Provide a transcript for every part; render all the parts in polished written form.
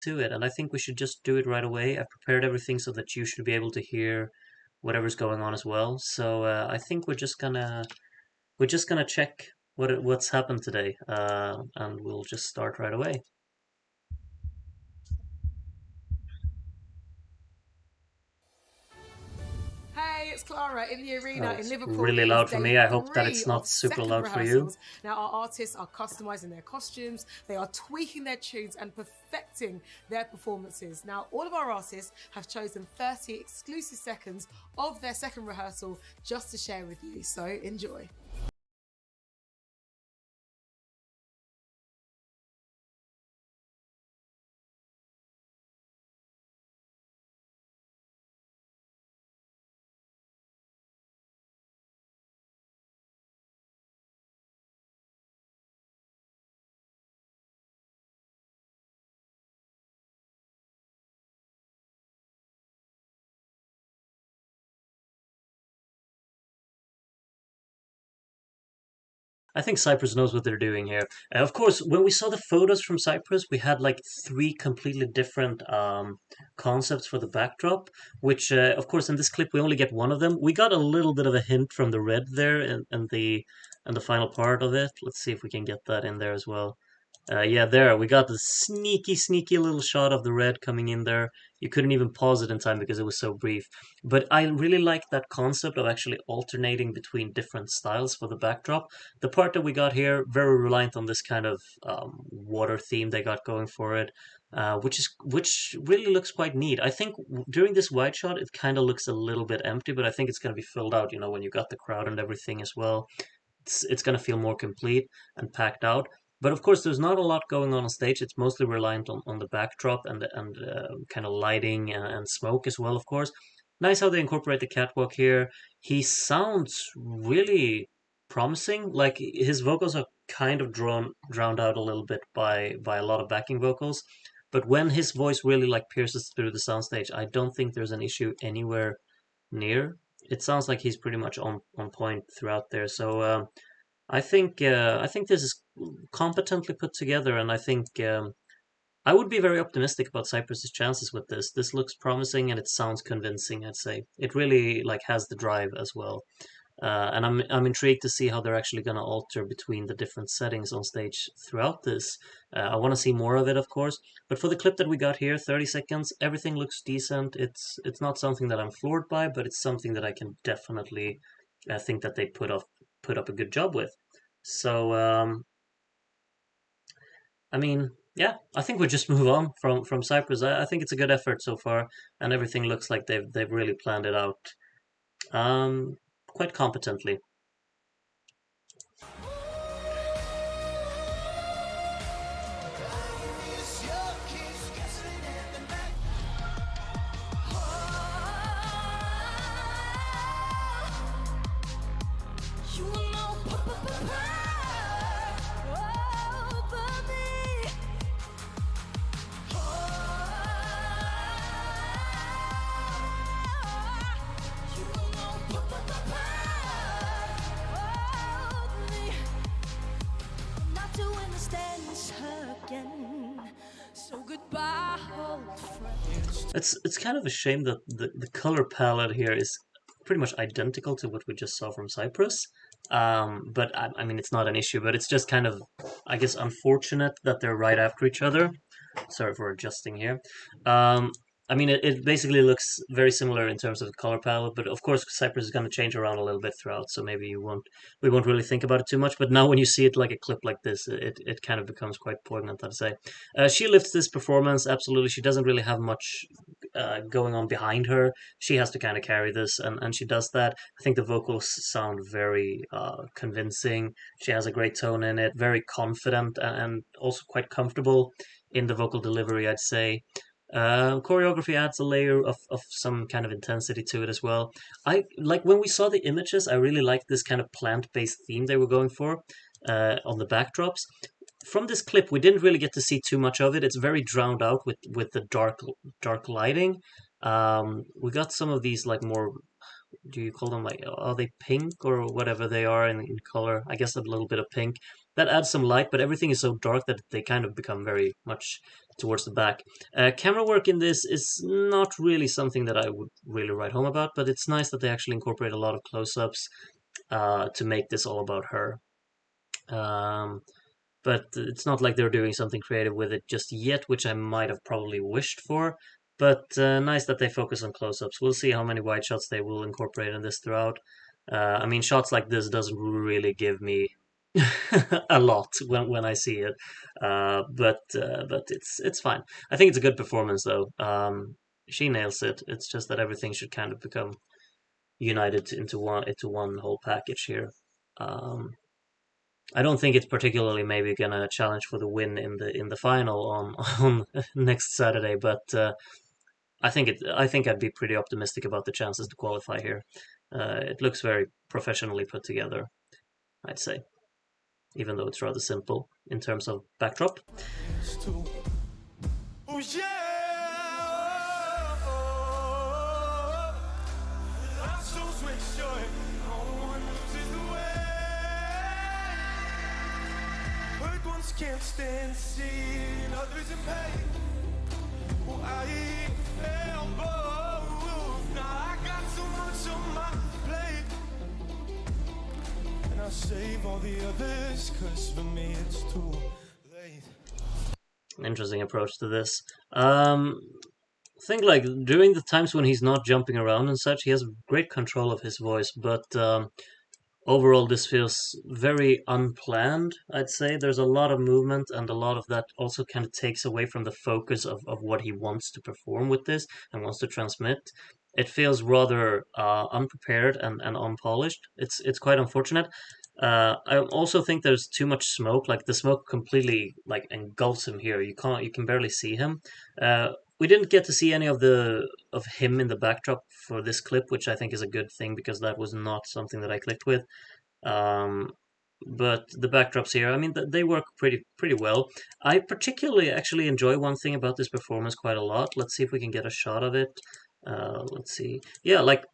to it, and I think we should just do it right away. I've prepared everything so that you should be able to hear whatever's going on as well. So I think we're just gonna check what's happened today, and we'll just start right away. Hey, it's Clara in the Oh, arena in it's Liverpool. really It is loud for day me. I hope that three it's of not super second loud for you. rehearsals. Now, our artists are customizing their costumes, they are tweaking their tunes and perfecting their performances. Now, all of our artists have chosen 30 exclusive seconds of their second rehearsal just to share with you. So enjoy. I think Cyprus knows what they're doing here. Of course, when we saw the photos from Cyprus, we had like three completely different concepts for the backdrop, which, of course, in this clip we only get one of them. We got a little bit of a hint from the red there and the final part of it. Let's see if we can get that in there as well. Yeah, there we got the sneaky, sneaky little shot of the red coming in there. You couldn't even pause it in time because it was so brief. But I really like that concept of actually alternating between different styles for the backdrop. The part that we got here, very reliant on this kind of water theme they got going for it, which really looks quite neat. I think during this wide shot, it kind of looks a little bit empty, but I think it's going to be filled out. When you got the crowd and everything as well, it's going to feel more complete and packed out. But of course, there's not a lot going on stage. It's mostly reliant on the backdrop and kind of lighting and smoke as well, of course. Nice how they incorporate the catwalk here. He sounds really promising. Like his vocals are kind of drowned out a little bit by a lot of backing vocals. But when his voice really like pierces through the soundstage, I don't think there's an issue anywhere near. It sounds like he's pretty much on point throughout there. So I think this is competently put together, and I think I would be very optimistic about Cyprus's chances with this. This looks promising and it sounds convincing. I'd say it really like has the drive as well. And I'm intrigued to see how they're actually going to alter between the different settings on stage throughout this. I want to see more of it, of course. But for the clip that we got here, 30 seconds, everything looks decent. It's not something that I'm floored by, but it's something that I can definitely think that they put up a good job with. So I mean, yeah, I think we just move on from Cyprus. I think it's a good effort so far, and everything looks like they've really planned it out um, quite competently. So goodbye, old friend. It's kind of a shame that the color palette here is pretty much identical to what we just saw from Cyprus. But I mean, it's not an issue, but it's just kind of, I guess, unfortunate that they're right after each other. Sorry for adjusting here. Um, I mean, it basically looks very similar in terms of the color palette, but of course, Cypress is going to change around a little bit throughout, so maybe we won't really think about it too much. But now, when you see it like a clip like this, it kind of becomes quite poignant, I'd say. She lifts this performance absolutely. She doesn't really have much going on behind her. She has to kind of carry this, and she does that. I think the vocals sound very convincing. She has a great tone in it, very confident, and also quite comfortable in the vocal delivery, I'd say. Choreography adds a layer of some kind of intensity to it as well. I like when we saw the images, I really liked this kind of plant-based theme they were going for on the backdrops. From this clip, we didn't really get to see too much of it. It's very drowned out with the dark lighting. We got some of these like more, do you call them, like, are they pink or whatever they are in color? I guess a little bit of pink. that adds some light, but everything is so dark that they kind of become very much towards the back. Camera work in this is not really something that I would really write home about, but it's nice that they actually incorporate a lot of close-ups to make this all about her. Um, but it's not like they're doing something creative with it just yet, which I might have probably wished for. But nice that they focus on close-ups. We'll see how many wide shots they will incorporate in this throughout. I mean, shots like this doesn't really give me a lot when I see it, but it's fine. I think it's a good performance though. She nails it. It's just that everything should kind of become united into one whole package here. Um, I don't think it's particularly maybe gonna challenge for the win in the final on on next Saturday, but I think I'd be pretty optimistic about the chances to qualify here. It looks very professionally put together, I'd say, even though it's rather simple in terms of backdrop. Can't stand seeing others in pain. Well, I fell both. Now I got so much on my plate, and I save all the others, 'cause for me it's too late. Interesting approach to this. I think like during the times when he's not jumping around and such, he has great control of his voice, but overall, this feels very unplanned, I'd say. There's a lot of movement, and a lot of that also kind of takes away from the focus of what he wants to perform with this and wants to transmit. It feels rather unprepared and unpolished. It's quite unfortunate. I also think there's too much smoke. Like the smoke completely like engulfs him here. You can barely see him. We didn't get to see any of him in the backdrop for this clip, which I think is a good thing because that was not something that I clicked with. Um, but the backdrops here, I mean, they work pretty well. I particularly actually enjoy one thing about this performance quite a lot. Let's see if we can get a shot of it. Let's see. Yeah, like,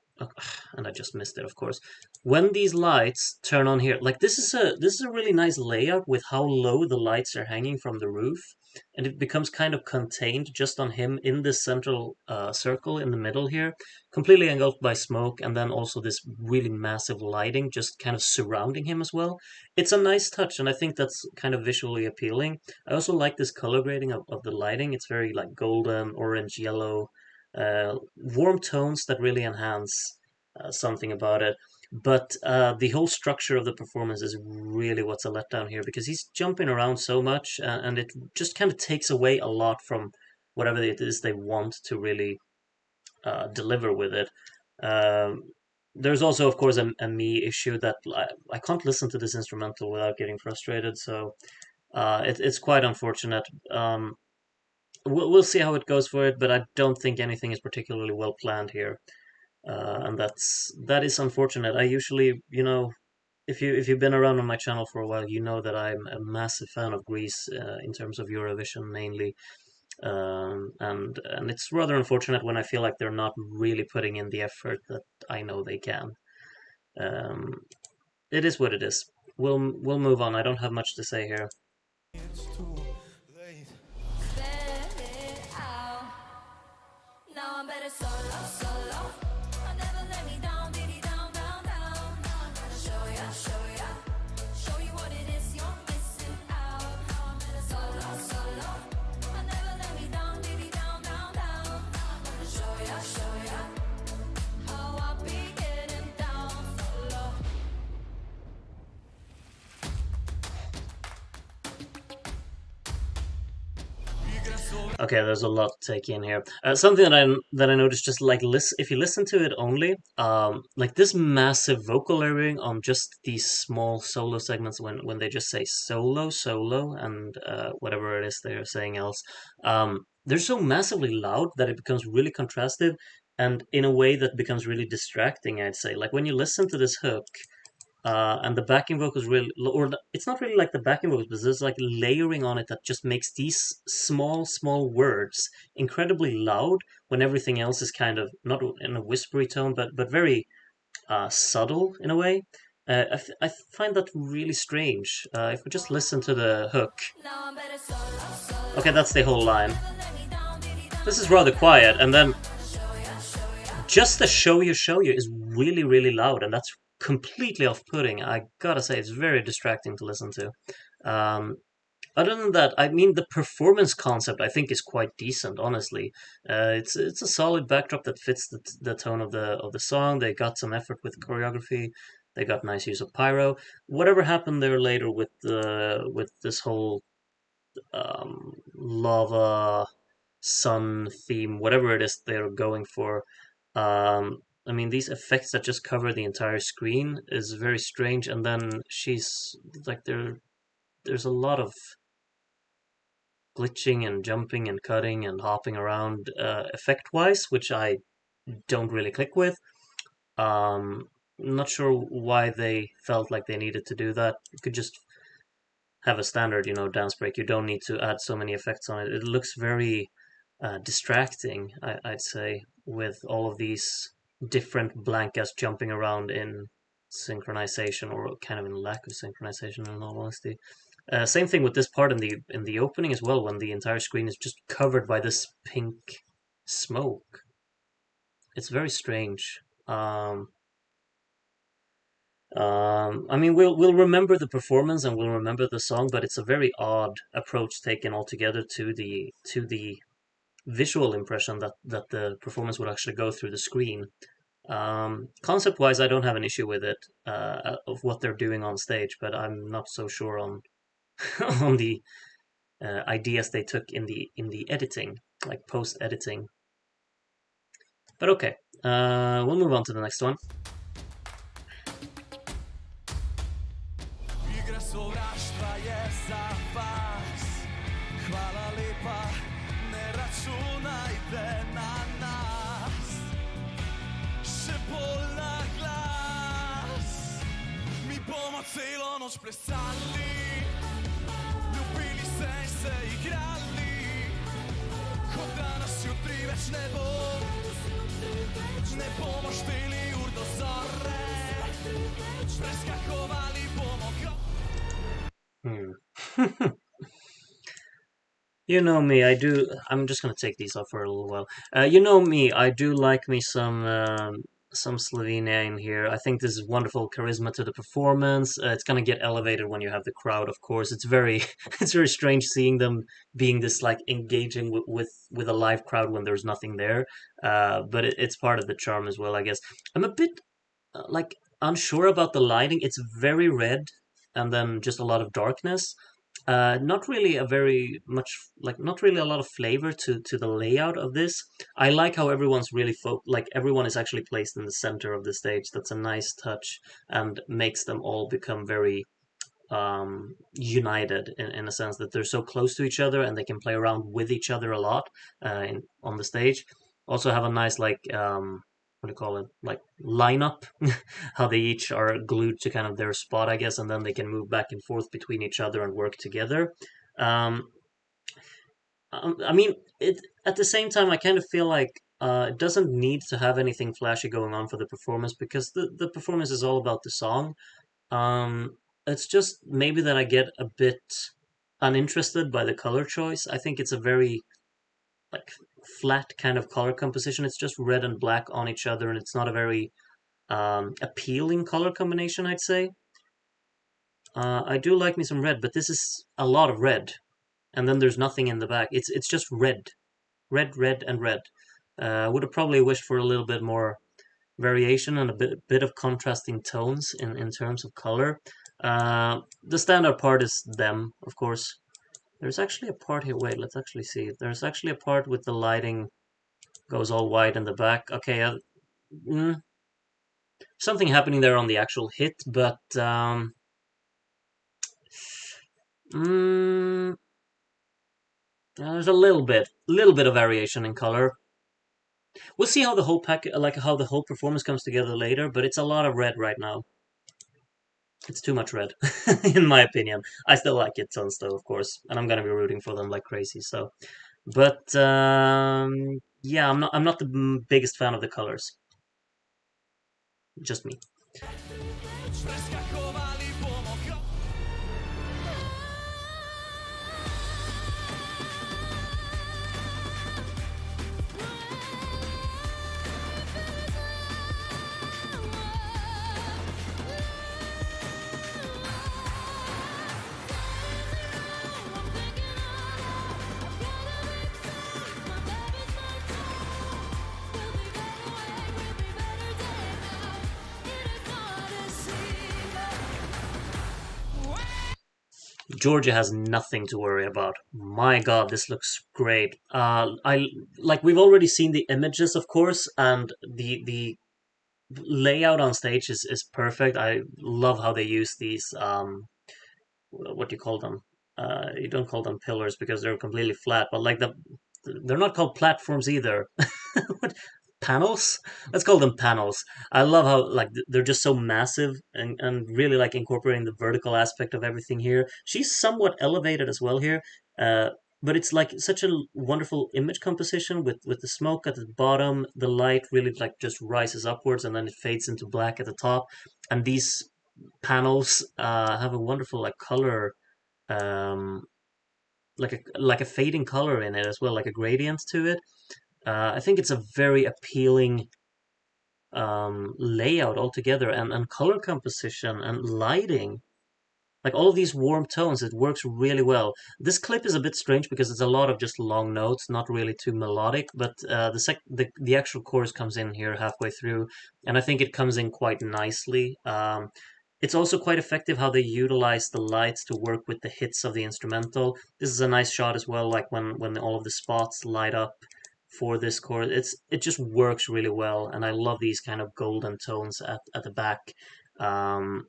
and I just missed it, of course. When these lights turn on here, like this is a really nice layout with how low the lights are hanging from the roof, and it becomes kind of contained just on him in this central circle in the middle here, completely engulfed by smoke, and then also this really massive lighting just kind of surrounding him as well. It's a nice touch, and I think that's kind of visually appealing. I also like this color grading of the lighting. It's very like golden, orange, yellow, warm tones that really enhance something about it. But the whole structure of the performance is really what's a letdown here because he's jumping around so much, and it just kind of takes away a lot from whatever it is they want to really deliver with it. Um, there's also, of course, a me issue that I can't listen to this instrumental without getting frustrated. So it's quite unfortunate. We'll see how it goes for it, but I don't think anything is particularly well planned here, and that is unfortunate. I usually, if you've been around on my channel for a while, you know that I'm a massive fan of Greece in terms of Eurovision mainly, and it's rather unfortunate when I feel like they're not really putting in the effort that I know they can. Um, it is what it is. We'll move on. I don't have much to say here. It's too late. Spell it out. Now I'm better solo, solo. I never let me down, diddy down, down, down. Now I'm gonna show ya, show you what it is you're missing out. Now I'm better solo, solo. I never let me down, diddy down, down, down. Now I'm gonna show ya how I be getting down solo. Okay, there's a lot to take in here. Something that I noticed, just like if you listen to it only, like this massive vocal layering on just these small solo segments when they just say solo, solo, and whatever it is they're saying else, they're so massively loud that it becomes really contrastive, and in a way that becomes really distracting. I'd say, like when you listen to this hook. And the backing vocals really, it's not really like the backing vocals, but there's like layering on it that just makes these small words incredibly loud when everything else is kind of not in a whispery tone, but very subtle in a way. I find that really strange. If we just listen to the hook, Now I'm better solo, solo. okay, that's the whole line. Never let me down, diddy down, This is down, rather down, quiet, and down. then Show ya, show ya. just the show you is really, really loud, and that's completely off-putting. I gotta say, it's very distracting to listen to. Um, Other than that, I mean, the performance concept I think is quite decent. Honestly, it's a solid backdrop that fits the tone of the song. They got some effort with choreography. They got nice use of pyro. Whatever happened there later with this whole lava sun theme, whatever it is they're going for. I mean, these effects that just cover the entire screen is very strange. And then she's like, there's a lot of glitching and jumping and cutting and hopping around effect wise, which I don't really click with. Not sure why they felt like they needed to do that. You could just have a standard, dance break. You don't need to add so many effects on it. It looks very distracting, I'd say, with all of these different blankets jumping around in synchronization or kind of in lack of synchronization, in all honesty. Same thing with this part in the opening as well, when the entire screen is just covered by this pink smoke. It's very strange. I mean, we'll remember the performance and we'll remember the song, but it's a very odd approach taken altogether to the visual impression that the performance would actually go through the screen. Concept wise, I don't have an issue with it of what they're doing on stage, but I'm not so sure on on the ideas they took in the editing, like post editing. But okay, we'll move on to the next one. Igra sovraštva je za vas. Hvala lepa, ne računajte na nas. Še bolj na glas. Mi bomo celo noč plesali. Ljubili se in se igrali. Kot danes jutri več ne bo. Ne bomo šteli ur do zore. Preskakovali bomo You know me, I do. I'm just gonna take these off for a little while. You know me, I do like me some Slovenia in here. I think this is wonderful charisma to the performance. It's gonna get elevated when you have the crowd, of course. It's very it's very strange seeing them being this like engaging with a live crowd when there's nothing there. But it's part of the charm as well, I guess. I'm a bit like unsure about the lighting. It's very red and then just a lot of darkness. Not really a very much like not really a lot of flavor to the layout of this. I like how everyone's really like everyone is actually placed in the center of the stage. That's a nice touch and makes them all become very united in a sense that they're so close to each other and they can play around with each other a lot on the stage. Also have a nice like what do you call it, like lineup, how they each are glued to kind of their spot, I guess, and then they can move back and forth between each other and work together. Um, I mean, it at the same time, I kind of feel like it doesn't need to have anything flashy going on for the performance because the performance is all about the song. It's just maybe that I get a bit uninterested by the color choice. I think it's a very like flat kind of color composition. It's just red and black on each other, and it's not a very appealing color combination, I'd say. I do like me some red, but this is a lot of red, and then there's nothing in the back. It's just red, red, red, and red. Would have probably wished for a little bit more variation and a bit of contrasting tones in terms of color. The standout part is them, of course. There's actually a part here. Wait, let's actually see. There's actually a part with the lighting goes all white in the back. Okay, something happening there on the actual hit, but there's a little bit of variation in color. We'll see how the whole pack, like how the whole performance comes together later. But it's a lot of red right now. It's too much red, in my opinion. I still like it tons though, of course, and I'm gonna be rooting for them like crazy. So, but yeah, I'm not the biggest fan of the colors. Just me. Preskakovali bomo krok. Georgia has nothing to worry about. My God, this looks great. I like we've already seen the images, of course, and the layout on stage is perfect. I love how they use these what do you call them? You don't call them pillars because they're completely flat, but like they're not called platforms either. What panels? Let's call them panels. I love how like they're just so massive and really like incorporating the vertical aspect of everything here. She's somewhat elevated as well here. Uh, but it's like such a wonderful image composition with the smoke at the bottom, the light really like just rises upwards and then it fades into black at the top, and these panels have a wonderful like color, um, like a fading color in it as well, like a gradient to it. I think it's a very appealing layout altogether, and color composition and lighting. Like all of these warm tones, it works really well. This clip is a bit strange because it's a lot of just long notes, not really too melodic. But the actual chorus comes in here halfway through, and I think it comes in quite nicely. It's also quite effective how they utilize the lights to work with the hits of the instrumental. This is a nice shot as well, like when all of the spots light up for this chorus. It just works really well, and I love these kind of golden tones at the back. Um,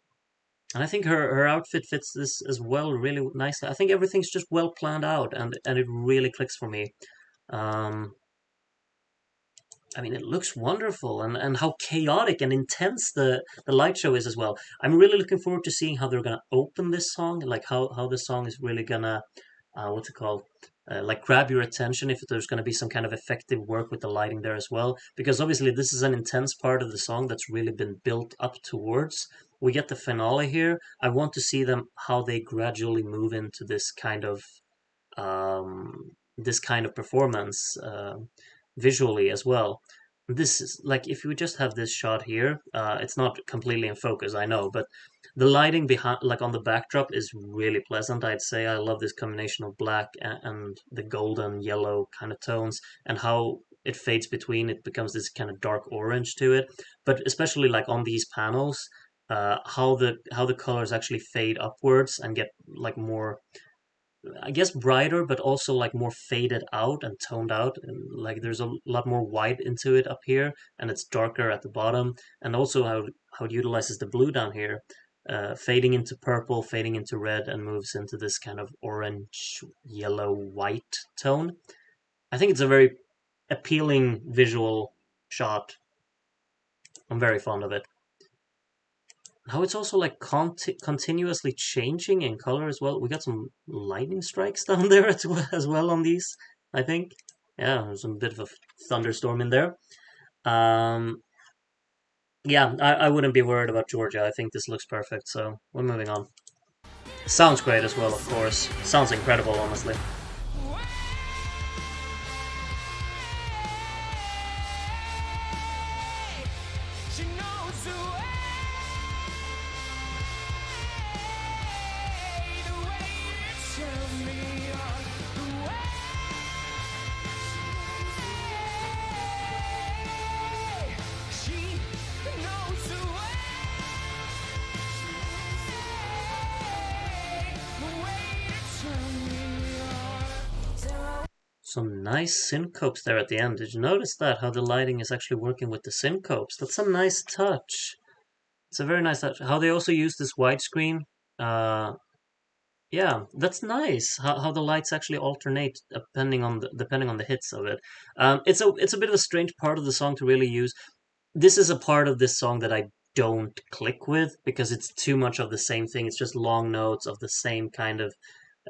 and I think her outfit fits this as well really nicely. I think everything's just well planned out, and it really clicks for me. Um, I mean, it looks wonderful, and how chaotic and intense the light show is as well. I'm really looking forward to seeing how they're gonna open this song, like how the song is really gonna, what's it called? Like grab your attention if there's going to be some kind of effective work with the lighting there as well, because obviously this is an intense part of the song that's really been built up towards. We get the finale here. I want to see them how they gradually move into this kind of performance visually as well. This is like if you just have this shot here, it's not completely in focus, I know, but the lighting behind, like on the backdrop, is really pleasant. I'd say I love this combination of black and the golden yellow kind of tones, and how it fades between. It becomes this kind of dark orange to it, but especially like on these panels, how the colors actually fade upwards and get like more, I guess, brighter, but also like more faded out and toned out. And like there's a lot more white into it up here, and it's darker at the bottom. And also how it utilizes the blue down here, fading into purple, fading into red, and moves into this kind of orange, yellow, white tone. I think it's a very appealing visual shot. I'm very fond of it. How it's also like continuously changing in color as well. We got some lightning strikes down there as well on these, I think. Yeah, there's a bit of a thunderstorm in there. Um, yeah, I wouldn't be worried about Georgia. I think this looks perfect, so we're moving on. Sounds great as well, of course. Sounds incredible, honestly. She knows the way it turns me on, the way she knows the way it turns me on. Some nice syncopes there at the end. Did you notice that? How the lighting is actually working with the syncopes? That's a nice touch. It's a very nice touch. How they also use this widescreen. Uh, yeah, that's nice. How the lights actually alternate depending on the hits of it. It's a bit of a strange part of the song to really use. This is a part of this song that I don't click with because it's too much of the same thing. It's just long notes of the same kind of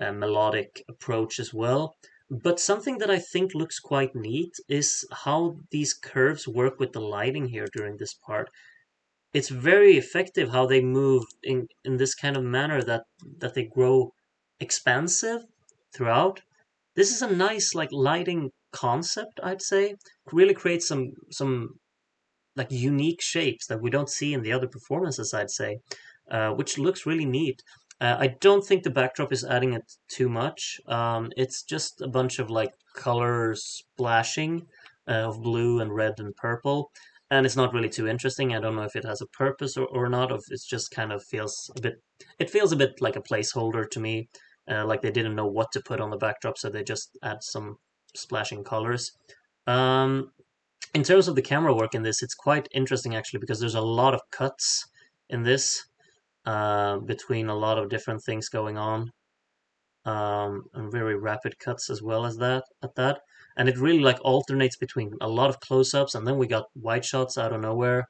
melodic approach as well. But something that I think looks quite neat is how these curves work with the lighting here during this part. it's very effective how they move in this kind of manner that they grow expansive throughout. This is a nice like lighting concept, I'd say. Really creates some like unique shapes that we don't see in the other performances, I'd say, which looks really neat. I don't think the backdrop is adding it too much. It's just a bunch of like color splashing of blue and red and purple, and it's not really too interesting. I don't know if it has a purpose or not. If it's just kind of feels a bit. It feels a bit like a placeholder to me, like they didn't know what to put on the backdrop, so they just add some splashing colors. Um, in terms of the camera work in this, it's quite interesting actually because there's a lot of cuts in this between a lot of different things going on, and very rapid cuts as well as that at that. And it really like alternates between a lot of close-ups, and then we got wide shots out of nowhere.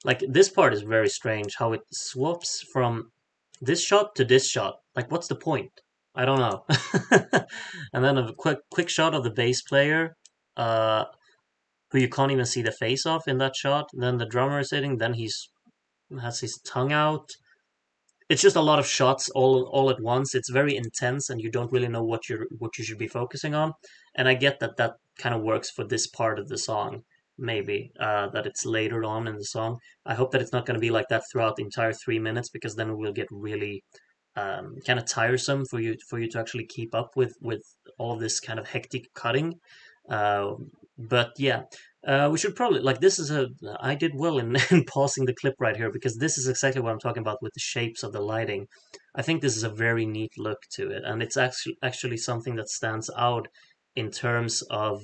Like this part is very strange how it swaps from this shot to this shot. Like what's the point? I don't know. And then a quick shot of the bass player. Who you can't even see the face of in that shot. Then the drummer is sitting. Then he's has his tongue out. It's just a lot of shots all at once. It's very intense, and you don't really know what you should be focusing on. And I get that that kind of works for this part of the song. Maybe that it's later on in the song. I hope that it's not going to be like that throughout the entire 3 minutes because then it will get really kind of tiresome for you to actually keep up with all of this kind of hectic cutting. Uh, but yeah, we should probably like this is a I did well in, in pausing the clip right here because this is exactly what I'm talking about with the shapes of the lighting. I think this is a very neat look to it, and it's actually something that stands out in terms of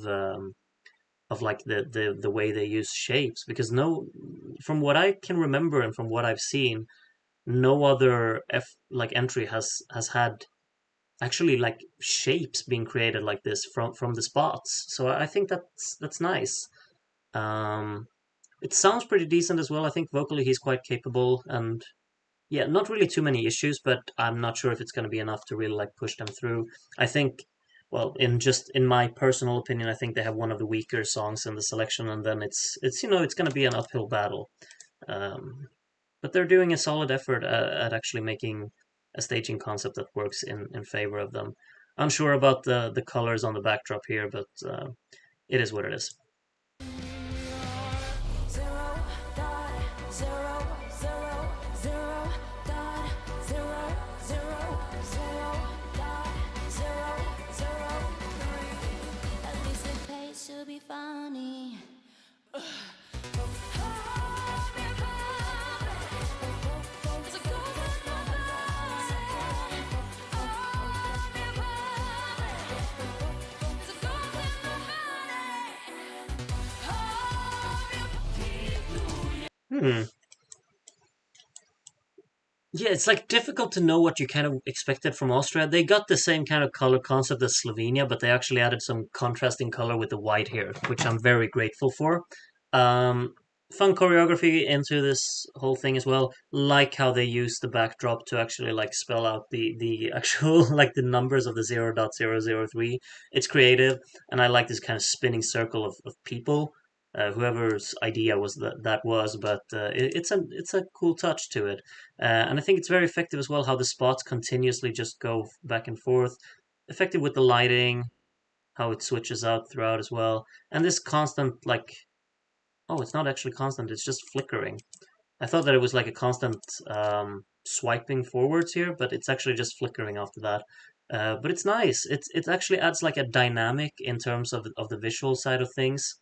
like the way they use shapes because no, from what I can remember and from what I've seen, no other like entry has had actually like shapes being created like this from the spots. So I think that's nice. Um, it sounds pretty decent as well. I think vocally he's quite capable, and yeah, not really too many issues, but I'm not sure if it's going to be enough to really like push them through. I think, well, in my personal opinion, I think they have one of the weaker songs in the selection, and then it's it's going to be an uphill battle. Um, but they're doing a solid effort at actually making a staging concept that works in favor of them. Unsure about the colors on the backdrop here, but it is what it is. Zero dot zero zero zero dot zero zero zero dot zero zero three. At least the pace should be funny. Hmm. Yeah, it's like difficult to know what you kind of expected from Austria. They got the same kind of color concept as Slovenia, but they actually added some contrasting color with the white here, which I'm very grateful for. Um, Fun choreography into this whole thing as well. Like how they use the backdrop to actually like spell out the actual like the numbers of the 0.003. It's creative, and I like this kind of spinning circle of people. Whoever's idea was that was, but it's a cool touch to it. And I think it's very effective as well how the spots continuously just go back and forth. Effective with the lighting, how it switches out throughout as well. And this constant, like, oh, it's not actually constant, it's just flickering. I thought that it was like a constant swiping forwards here, but it's actually just flickering after that. But it's nice. It actually adds like a dynamic in terms of the visual side of things.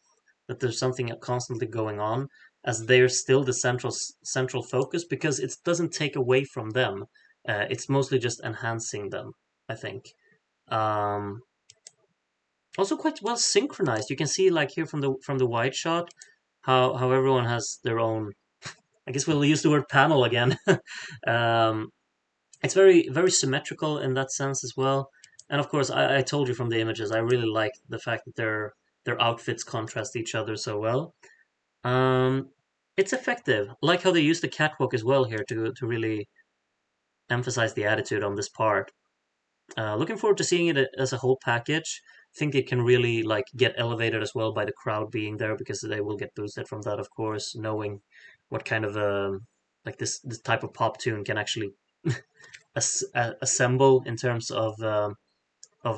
That there's something constantly going on, as they're still the central focus because it doesn't take away from them. It's mostly just enhancing them. I think. Um, Also quite well synchronized. You can see like here from the wide shot how everyone has their own. I guess we'll use the word panel again. um, it's very symmetrical in that sense as well. And of course, I told you from the images, I really like the fact that their outfits contrast each other so well. Um, it's effective. I like how they use the catwalk as well here to really emphasize the attitude on this part. Looking forward to seeing it as a whole package. think it can really like get elevated as well by the crowd being there because they will get boosted from that, of course, knowing what kind of like this type of pop tune can actually assemble in terms of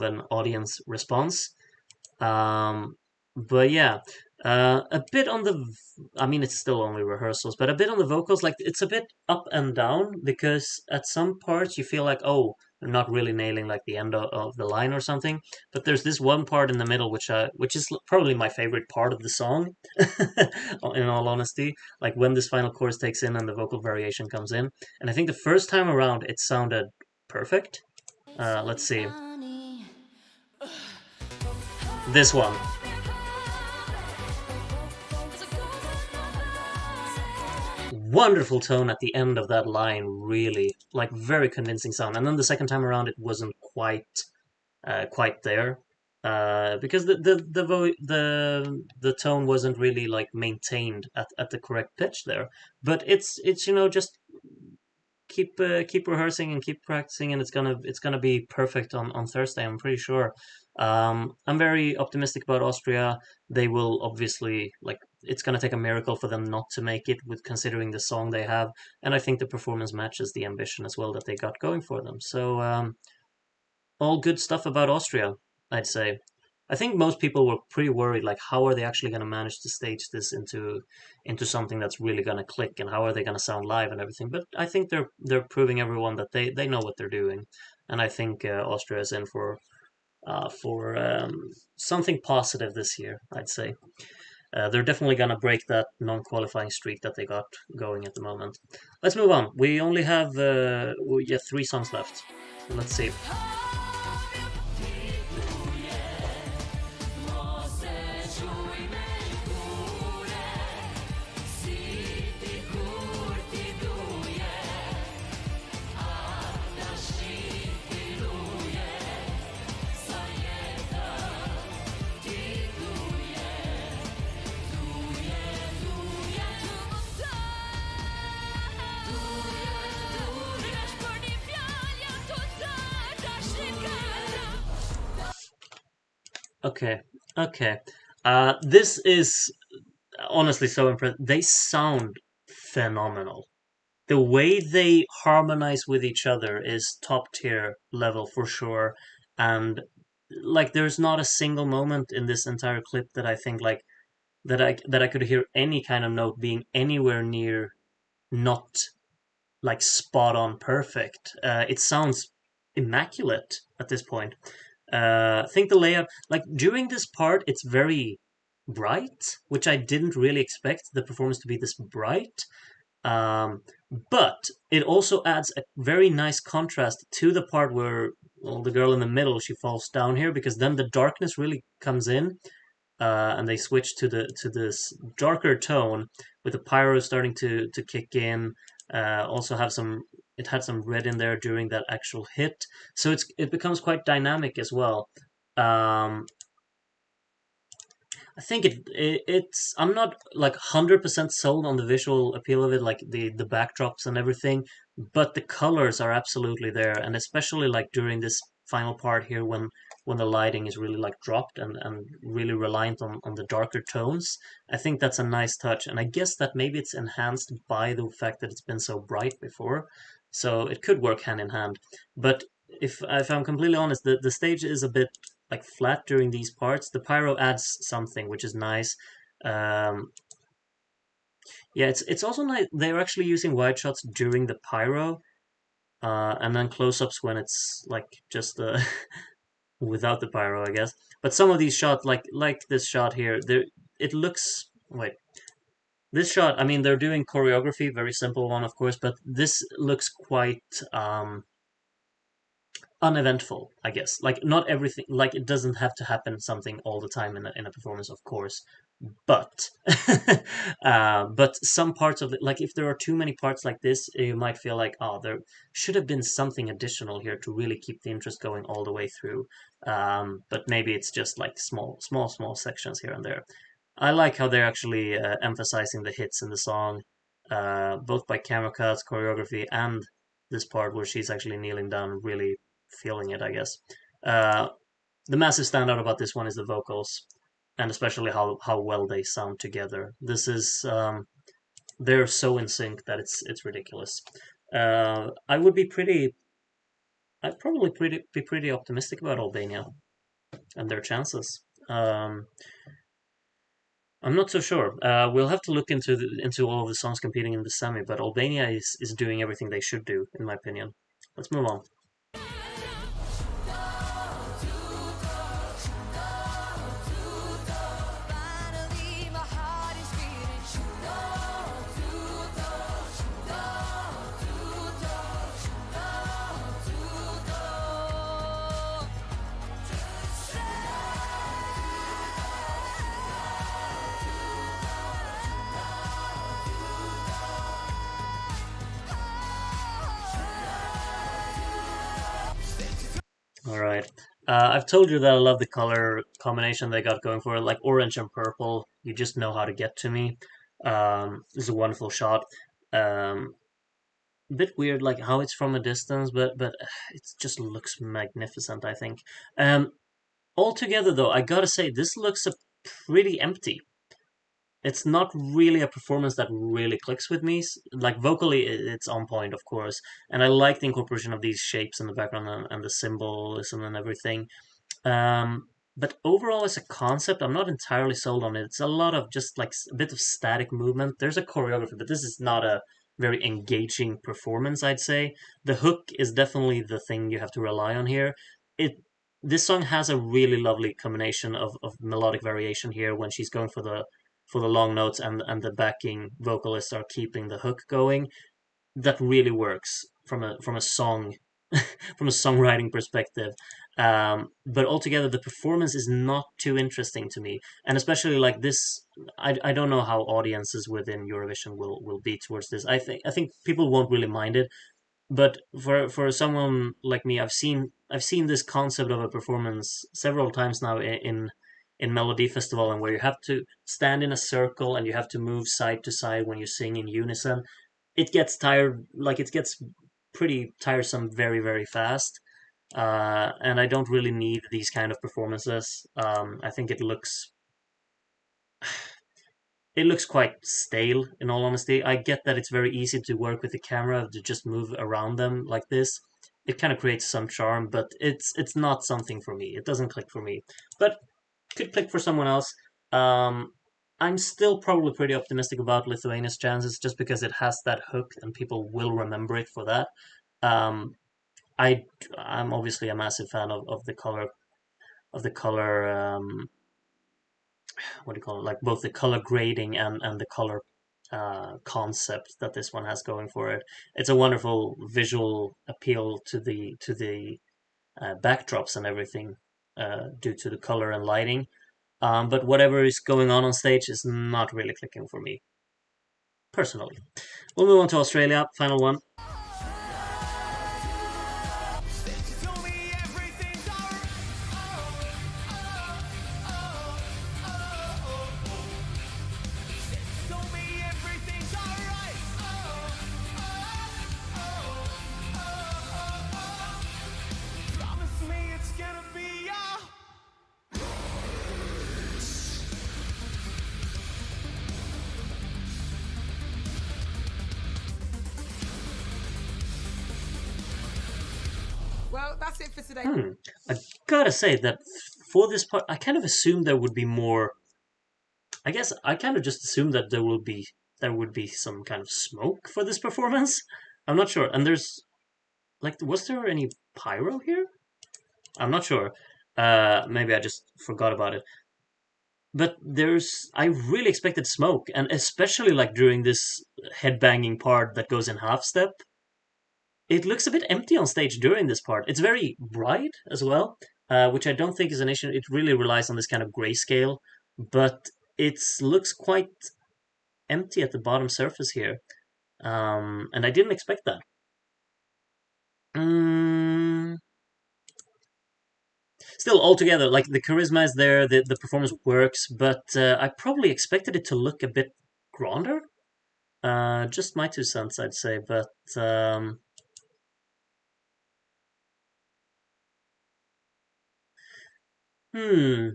an audience response. Um, but yeah, a bit on the, I mean, it's still only rehearsals, but a bit on the vocals. Like it's a bit up and down because at some parts you feel like, oh, they're not really nailing like the end of the line or something. But there's this one part in the middle which is probably my favorite part of the song. In all honesty, like when this final chorus takes in and the vocal variation comes in, and I think the first time around it sounded perfect. Let's see this one. Wonderful tone at the end of that line, really like very convincing sound. And then the second time around, it wasn't quite there because the tone wasn't really like maintained at the correct pitch there. But it's just keep rehearsing and keep practicing, and it's gonna be perfect on Thursday. I'm pretty sure. I'm very optimistic about Austria. They will obviously like it's gonna take a miracle for them not to make it, with considering the song they have, and I think the performance matches the ambition as well that they got going for them. So all good stuff about Austria, I'd say. I think most people were pretty worried, like how are they actually going to manage to stage this into something that's really going to click, and how are they going to sound live and everything. But I think they're proving everyone that they know what they're doing, and I think Austria is in for something positive this year. I'd say they're definitely going to break that non-qualifying streak that they got going at the moment. Let's move on. We only have yeah, 3 songs left. Let's see. Okay, okay. This is honestly so impressive. They sound phenomenal. The way they harmonize with each other is top tier level for sure. And like, there's not a single moment in this entire clip that I think like that I could hear any kind of note being anywhere near not like spot on perfect. It sounds immaculate at this point. I think the layout, like during this part, it's very bright, which I didn't really expect the performance to be this bright. Um, but it also adds a very nice contrast to the part where, well, the girl in the middle, she falls down here, because then the darkness really comes in, and they switch to this darker tone with the pyro starting to kick in. Also have some it had some red in there during that actual hit, so it becomes quite dynamic as well. Um, I think it's I'm not like 100% sold on the visual appeal of it, like the backdrops and everything, but the colors are absolutely there, and especially like during this final part here when the lighting is really like dropped and really reliant on the darker tones. I think that's a nice touch, and I guess that maybe it's enhanced by the fact that it's been so bright before, so it could work hand in hand. But if I'm completely honest, the stage is a bit like flat during these parts. The pyro adds something which is nice. Um, yeah, it's also nice. They're actually using wide shots during the pyro, and then close-ups when it's like just without the pyro, I guess. But some of these shots, like this shot here, there it looks wait. This shot, I mean, they're doing choreography, very simple one, of course, but this looks quite uneventful, I guess. Like not everything, like it doesn't have to happen something all the time in a performance, of course. But but some parts of it, like if there are too many parts like this, you might feel like, oh, there should have been something additional here to really keep the interest going all the way through. But maybe it's just like small sections here and there. I like how they're actually emphasizing the hits in the song, both by camera cuts, choreography, and this part where she's actually kneeling down, really feeling it, I guess. Uh, the massive standout about this one is the vocals, and especially how well they sound together. This is they're so in sync that it's ridiculous. I would be pretty. I'd probably be pretty optimistic about Albania and their chances. Um, I'm not so sure. We'll have to look into all of the songs competing in the semi, but Albania is doing everything they should do, in my opinion. Let's move on. Finally, my heart is beating. All right. I've told you that I love the color combination they got going for it, like orange and purple. You just know how to get to me. This is a wonderful shot. Um, a bit weird, like how it's from a distance, but it just looks magnificent, I think. Altogether, though, I gotta say this looks a pretty empty. It's not really a performance that really clicks with me. Like vocally, it's on point, of course, and I like the incorporation of these shapes in the background and the symbolism and everything. But overall, as a concept, I'm not entirely sold on it. It's a lot of just like a bit of static movement. There's a choreography, but this is not a very engaging performance, I'd say. The hook is definitely the thing you have to rely on here. It This song has a really lovely combination of melodic variation here when she's going for the long notes and the backing vocalists are keeping the hook going. That really works from a song from a songwriting perspective. But altogether, the performance is not too interesting to me, and especially like this, I don't know how audiences within Eurovision will be towards this. I think people won't really mind it, but for someone like me, I've seen this concept of a performance several times now in Melody Festival, and where you have to stand in a circle and you have to move side to side when you sing in unison. It gets tired, like it gets pretty tiresome very very fast. And I don't really need these kind of performances. I think it looks quite stale, in all honesty. I get that it's very easy to work with the camera to just move around them like this. It kind of creates some charm, but it's not something for me. It doesn't click for me, but could click for someone else. Um, I'm still probably pretty optimistic about Lithuania's chances, just because it has that hook and people will remember it for that. Um, I I'm obviously a massive fan of the color what do you call it, like both the color grading and the color concept that this one has going for it. It's a wonderful visual appeal to the backdrops and everything due to the color and lighting. But whatever is going on stage is not really clicking for me personally. We'll move on to Australia, final one. You told me everything's alright. Told me everything's alright. Promise me it's gonna be alright. Well, that's it for today. I gotta say that for this part, I kind of assumed there would be more. I guess I kind of just assumed that there would be some kind of smoke for this performance. I'm not sure. And there's like, was there any pyro here? I'm not sure. Maybe I just forgot about it. But I really expected smoke, and especially like during this headbanging part that goes in half step. It looks a bit empty on stage during this part. It's very bright as well, which I don't think is an issue. It really relies on this kind of grayscale, but it looks quite empty at the bottom surface here, and I didn't expect that. Mm, Still, altogether, like the charisma is there, the performance works, but I probably expected it to look a bit grander. Just my 2 cents, I'd say, but Hmm.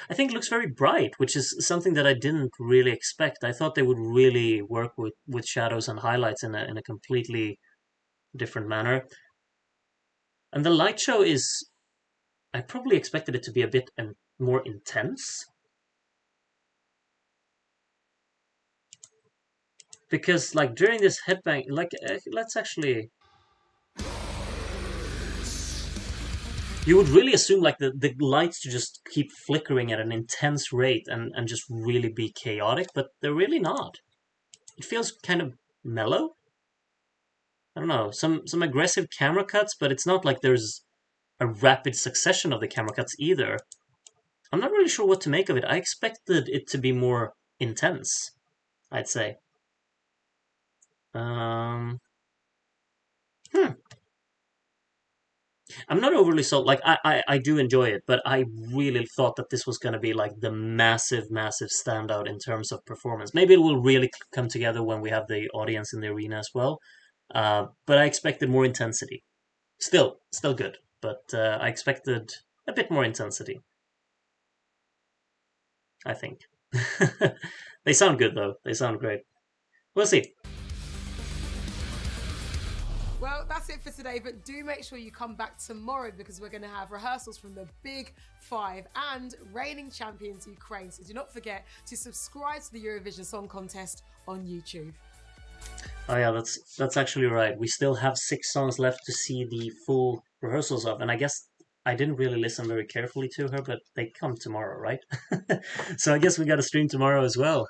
I think it looks very bright, which is something that I didn't really expect. I thought they would really work with shadows and highlights in a completely different manner. And the light show is, I probably expected it to be a bit more intense. Because, like, during this headbang, like, let's actually. You would really assume, like, the lights to just keep flickering at an intense rate and just really be chaotic, but they're really not. It feels kind of mellow. I don't know, some aggressive camera cuts, but it's not like there's a rapid succession of the camera cuts either. I'm not really sure what to make of it. I expected it to be more intense, I'd say. Um, hmm. I'm not overly sold. Like I do enjoy it, but I really thought that this was going to be like the massive standout in terms of performance. Maybe it will really come together when we have the audience in the arena as well. But I expected more intensity. Still good, but I expected a bit more intensity. I think. They sound good though. They sound great. We'll see. Well, that's it for today, but do make sure you come back tomorrow because we're going to have rehearsals from the Big Five and reigning champions Ukraine. So do not forget to subscribe to the Eurovision Song Contest on YouTube. Oh yeah, that's actually right. We still have 6 songs left to see the full rehearsals of, and I guess I didn't really listen very carefully to her, but they come tomorrow, right? So I guess we got to stream tomorrow as well.